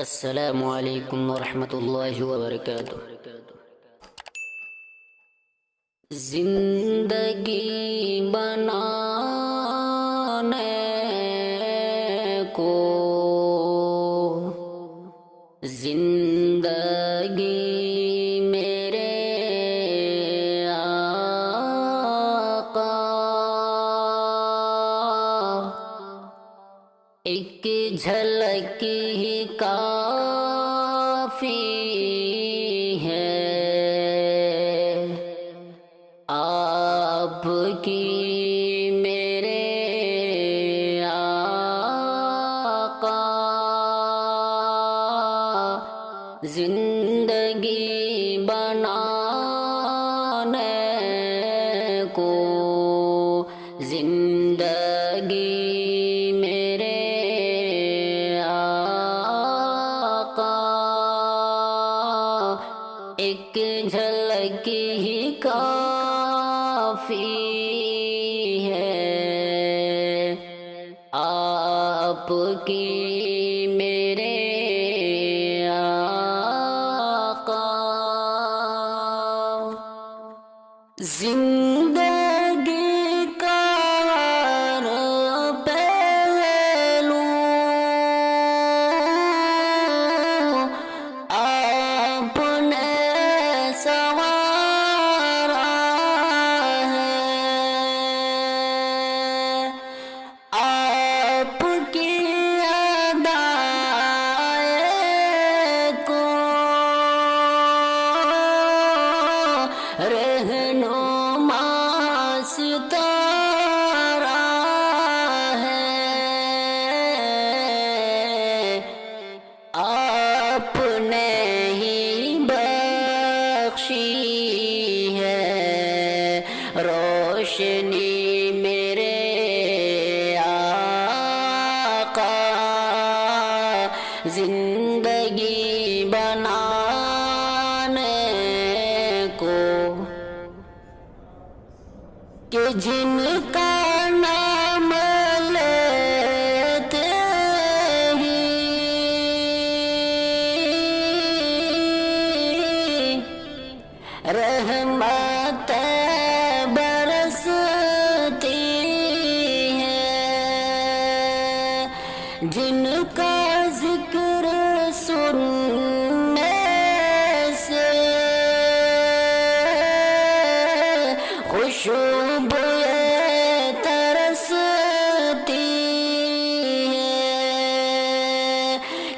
السلام علیکم ورحمۃ اللہ وبرکاتہ۔ زندگی بنانے کو زندگی میرے آقا، ایک جھلک ہی کافی ہے آپ کی میرے آقا، زندگی بنانے کو زندگی میرے آقا، ایک جھلک ہی کافی ہے آپ کی میرے آقا، زندگی کا ہر پہلو آپ نے سنوارا ہے، آپ کی ادائیں کو رہنما ستارہ ہے، آپ نے ہی بخشی ہے روشنی میرے آقا، زندگی بنانے کو کہ جن کا نام لیتے ہی رحمت برستی ہے، جن کا ذکر سننے سے خوشبو ترستی ہے،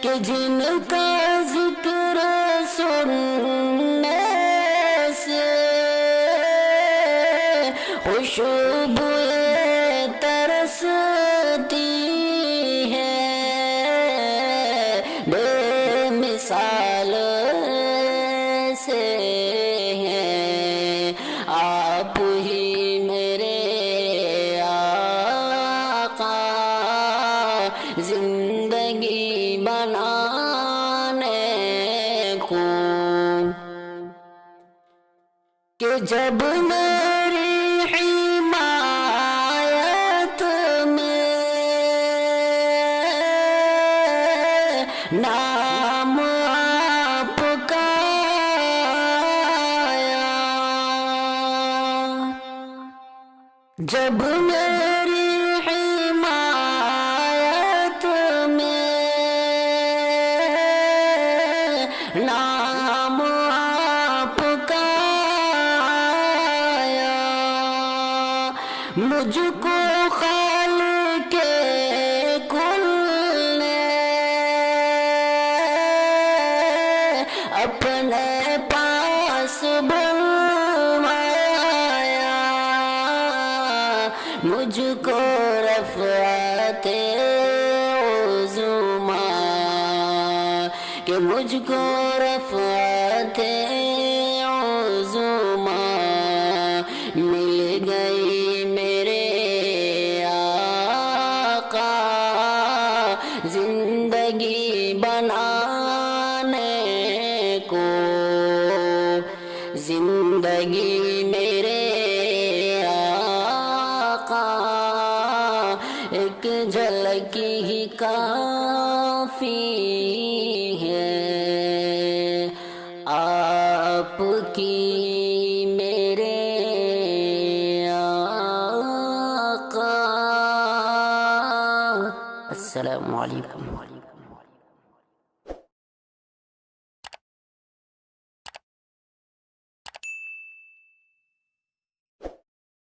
کہ جن کا ذکر سننے سے خوشبو ترستی ہے، بے مثال سے ہیں آپ ہی میرے آقا، زندگی بنانے کو کہ جب میری حمایت میں نام آپ کا آیا، جب میری حمایت میں نام آپ کا آیا، مجھ کو خالق کل نے اپنے پاس بلوایا، مجھ کو رفعت عظمی، کہ مجھ کو رفعت عظمی مل گئی میرے آقا، زندگی بنانے کو زندگی میرے آقا، ایک جھلک ہی کافی میرے آقا۔ السلام علیکم۔